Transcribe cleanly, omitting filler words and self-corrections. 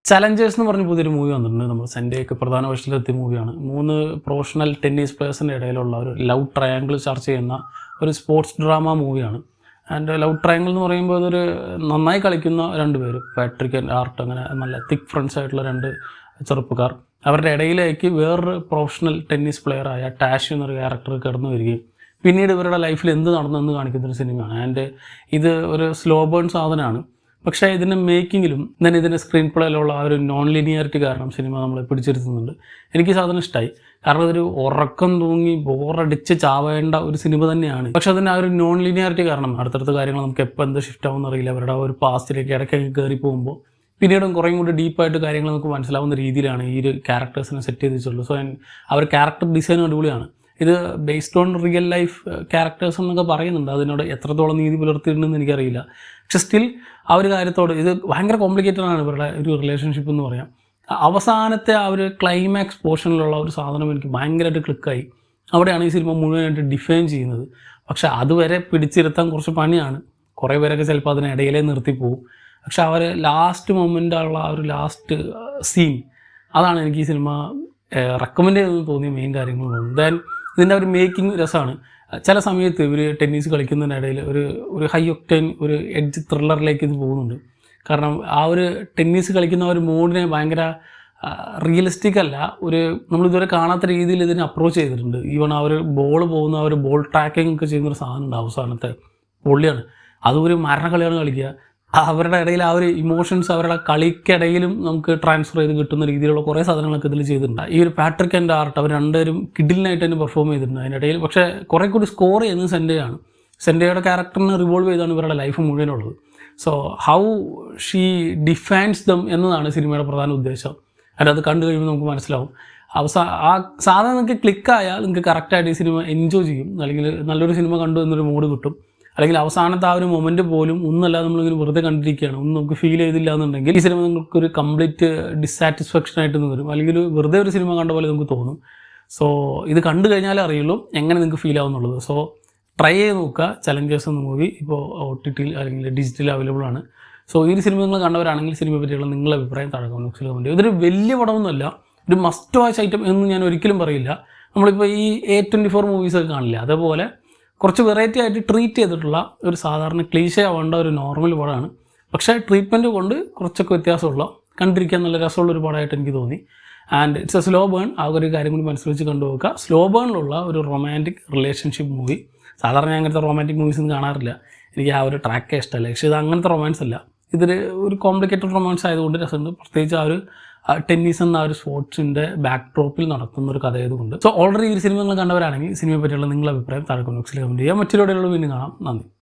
Challengers എന്ന് പറഞ്ഞ പുതിയൊരു മൂവി വന്നിട്ടുണ്ട്. നമ്മൾ സെൻഡയൊക്കെ പ്രധാന വേഷത്തിലെത്തിയ മൂവിയാണ്. 3 പ്രൊഫഷണൽ ടെന്നീസ് പ്ലേയേഴ്സിൻ്റെ ഇടയിലുള്ള ഒരു ലവ് ട്രയാങ്കിൾ ചർച്ച ചെയ്യുന്ന ഒരു സ്പോർട്സ് ഡ്രാമ മൂവിയാണ്. ആൻഡ് ലവ് ട്രയാങ്കിൾ എന്ന് പറയുമ്പോൾ അതൊരു നന്നായി കളിക്കുന്ന 2 പേര്, പാട്രിക് ആൻഡ് ആർട്ട്, അങ്ങനെ നല്ല തിക്ക് ഫ്രണ്ട്സ് ആയിട്ടുള്ള 2 ചെറുപ്പക്കാർ. അവരുടെ ഇടയിലേക്ക് വേറൊരു പ്രൊഫഷണൽ ടെന്നീസ് പ്ലെയറായ ടാഷ് എന്നൊരു ക്യാരക്ടർ കടന്നു വരികയും പിന്നീട് ഇവരുടെ ലൈഫിൽ എന്ത് നടന്നെന്ന് കാണിക്കുന്നൊരു സിനിമയാണ്. ആൻഡ് ഇത് ഒരു സ്ലോ ബേൺ സാധനമാണ്. പക്ഷേ ഇതിൻ്റെ മേക്കിങ്ങിലും തന്നെ ഇതിൻ്റെ സ്ക്രീൻ പ്ലേയിലുള്ള ആ ഒരു നോൺ ലിനിയാരിറ്റി കാരണം സിനിമ നമ്മളെ പിടിച്ചിരുത്തുന്നുണ്ട്. എനിക്ക് സാധനം ഇഷ്ടമായി. കാരണം ഇതൊരു ഉറക്കം തൂങ്ങി ബോറടിച്ച് ചാവേണ്ട ഒരു സിനിമ തന്നെയാണ്. പക്ഷേ അതിൻ്റെ ആ ഒരു നോൺ ലിനിയാരിറ്റി കാരണം അടുത്തടുത്ത കാര്യങ്ങൾ നമുക്ക് എപ്പോൾ എന്ത് ഷിഫ്റ്റ് ആവുമെന്ന് അറിയില്ല. അവരുടെ ആ ഒരു പാസ്റ്റിലേക്ക് ഇടയ്ക്കൊക്കെ കയറി പോകുമ്പോൾ പിന്നീടും കുറേയും കൂടി ഡീപ്പായിട്ട് കാര്യങ്ങൾ നമുക്ക് മനസ്സിലാവുന്ന രീതിയിലാണ് ഈ ഒരു ക്യാരക്ടേഴ്സിനെ സെറ്റ് ചെയ്ത് വെച്ചുള്ളൂ. സോ അവർ ക്യാരക്ടർ ഡിസൈനും അടിപൊളിയാണ്. ഇത് based on real life characters എന്നൊക്കെ പറയുന്നുണ്ട്. അതിനോട് എത്രത്തോളം നീതി പുലർത്തിയിട്ടുണ്ടെന്ന് എനിക്കറിയില്ല. പക്ഷെ സ്റ്റിൽ ആ ഒരു കാര്യത്തോട് ഇത് ഭയങ്കര കോംപ്ലിക്കേറ്റഡ് ആണ് ഇവരുടെ ഒരു റിലേഷൻഷിപ്പ് എന്ന് പറയാം. അവസാനത്തെ ആ ഒരു ക്ലൈമാക്സ് പോർഷനിലുള്ള ഒരു സാധനം എനിക്ക് ഭയങ്കരമായിട്ട് ക്ലിക്കായി. അവിടെയാണ് ഈ സിനിമ മുഴുവനായിട്ട് ഡിഫൈൻ ചെയ്യുന്നത്. പക്ഷെ അതുവരെ പിടിച്ചിരുത്താൻ കുറച്ച് പണിയാണ്. കുറേ പേരൊക്കെ ചിലപ്പോൾ അതിനിടയിലേ നിർത്തിപ്പോവും. പക്ഷെ അവർ ലാസ്റ്റ് മൊമെൻ്റുള്ള ആ ഒരു ലാസ്റ്റ് സീൻ, അതാണ് എനിക്ക് ഈ സിനിമ റെക്കമെൻഡ് ചെയ്തെന്ന് തോന്നിയ മെയിൻ കാര്യങ്ങളുണ്ട്. ദെൻ ഇതിൻ്റെ ഒരു മേക്കിംഗ് രസമാണ്. ചില സമയത്ത് ഇവർ ടെന്നീസ് കളിക്കുന്നതിനിടയിൽ ഒരു ഹൈ ഒക്ടൈൻ ഒരു എഡ്ജ് ത്രില്ലറിലേക്ക് ഇത് പോകുന്നുണ്ട്. കാരണം ആ ഒരു ടെന്നീസ് കളിക്കുന്ന ഒരു മോഡിനെ ഭയങ്കര റിയലിസ്റ്റിക് അല്ല, നമ്മളിതുവരെ കാണാത്ത രീതിയിൽ ഇതിനെ അപ്രോച്ച് ചെയ്തിട്ടുണ്ട്. ഈവൺ ആ ഒരു ബോൾ പോകുന്ന ആ ഒരു ബോൾ ട്രാക്കിംഗ് ഒക്കെ ചെയ്യുന്നൊരു സാധനമുണ്ട് അവസാനത്തെ. പൊള്ളിയാണ്. അതൊരു മരണക്കളിയാണ് കളിക്കുക. അവരുടെ ഇടയിൽ ആ ഒരു ഇമോഷൻസ് അവരുടെ കളിക്കിടയിലും നമുക്ക് ട്രാൻസ്ഫർ ചെയ്ത് കിട്ടുന്ന രീതിയിലുള്ള കുറേ സാധനങ്ങളൊക്കെ ഇതിൽ ചെയ്തിട്ടുണ്ട്. ഈ ഒരു പാട്രിക് ആൻഡ് ആർട്ട് അവർ 2 പേരും കിഡിലിനായിട്ട് തന്നെ പെർഫോം ചെയ്തിട്ടുണ്ട്. അതിനിടയിൽ പക്ഷേ കുറേ കൂടി സ്കോർ ചെയ്യുന്നത് സെൻഡയാണ്. സെൻഡയുടെ ക്യാരക്ടറിനെ റിവോൾവ് ചെയ്താണ് ഇവരുടെ ലൈഫ് മുഴുവനുള്ളത്. So how she defines them എന്നതാണ് സിനിമയുടെ പ്രധാന ഉദ്ദേശം. അത് കണ്ടു കഴിയുമ്പോൾ നമുക്ക് മനസ്സിലാവും. ആ സാധനം നിങ്ങൾക്ക് ക്ലിക്കായാൽ നിങ്ങൾക്ക് കറക്റ്റായിട്ട് ഈ സിനിമ എൻജോയ് ചെയ്യും. അല്ലെങ്കിൽ നല്ലൊരു സിനിമ കണ്ടു എന്നൊരു മൂഡ് കിട്ടും. അല്ലെങ്കിൽ അവസാനത്തെ ആ ഒരു മൊമെൻറ്റ് പോലും ഒന്നല്ലാതെ നമ്മളിങ്ങനെ വെറുതെ കണ്ടിരിക്കുകയാണ്, ഒന്നും നമുക്ക് ഫീൽ ചെയ്തില്ല എന്നുണ്ടെങ്കിൽ ഈ സിനിമ നിങ്ങൾക്കൊരു കംപ്ലീറ്റ് ഡിസാറ്റിസ്ഫാക്ഷൻ ആയിട്ട് വരും. അല്ലെങ്കിൽ വെറുതെ ഒരു സിനിമ കണ്ട പോലെ നമുക്ക് തോന്നും. സോ ഇത് കണ്ടു കഴിഞ്ഞാലേ അറിയുള്ളൂ എങ്ങനെ നിങ്ങൾക്ക് ഫീൽ ആവുന്നുള്ളത്. സോ ട്രൈ ചെയ്ത് നോക്കുക. ചലഞ്ചേഴ്സ് എന്ന മൂവി ഇപ്പോൾ OTT അല്ലെങ്കിൽ ഡിജിറ്റൽ അവൈലബിൾ ആണ്. സോ ഈ ഒരു സിനിമ നിങ്ങൾ കണ്ടവരാണെങ്കിൽ സിനിമയെ പറ്റിയുള്ള നിങ്ങളുടെ അഭിപ്രായം താഴെ കമന്റ് ബോക്സിൽ കമന്റ്. ഇതൊരു വലിയ പടമൊന്നുമല്ല, ഒരു മസ്റ്റ് വാച്ച് ഐറ്റം എന്ന് ഞാൻ ഒരിക്കലും പറയില്ല. നമ്മളിപ്പോൾ ഈ A24 മൂവീസൊക്കെ കാണില്ല, അതേപോലെ കുറച്ച് വെറൈറ്റി ആയിട്ട് ട്രീറ്റ് ചെയ്തിട്ടുള്ള ഒരു സാധാരണ ക്ലീശേ ആവേണ്ട ഒരു നോർമൽ പടമാണ്. പക്ഷേ ട്രീറ്റ്മെൻറ്റ് കൊണ്ട് കുറച്ചൊക്കെ വ്യത്യാസമുള്ള, കണ്ടിരിക്കാൻ നല്ല രസമുള്ള ഒരു പടമായിട്ട് എനിക്ക് തോന്നി. And it's a slow burn. ആ ഒരു കാര്യം കൂടി മനസ്സിൽ കണ്ടു നോക്കുക. സ്ലോ ബേണിലുള്ള ഒരു റൊമാൻറ്റിക് റിലേഷൻഷിപ്പ് മൂവി. സാധാരണ ഞാൻ അങ്ങനത്തെ റൊമാൻറ്റിക് മൂവീസ് ഒന്നും കാണാറില്ല. എനിക്ക് ആ ഒരു ട്രാക്കേ ഇഷ്ടമല്ല. പക്ഷേ ഇത് അങ്ങനത്തെ റൊമാൻസ് അല്ല. ഇതിൽ ഒരു കോംപ്ലിക്കേറ്റഡ് റൊമാൻസ് ആയതുകൊണ്ട് രസമുണ്ട്. പ്രത്യേകിച്ച് ആ ഒരു ടെന്നീസ് എന്ന ഒരു സ്പോർട്സിൻ്റെ ബാക്ക് ഡ്രോപ്പിൽ നടത്തുന്ന ഒരു കഥയായതുകൊണ്ട്. സോ ഓൾറെഡി ഈ സിനിമ നിങ്ങൾ കണ്ടവരാണെങ്കിൽ സിനിമയെ പറ്റിയുള്ള നിങ്ങളുടെ അഭിപ്രായം താഴെ കമന്റ് ബോക്സിൽ കമന്റ് ചെയ്യുക. മറ്റൊരു വീഡിയോയിൽ വീണ്ടും കാണാം. നന്ദി.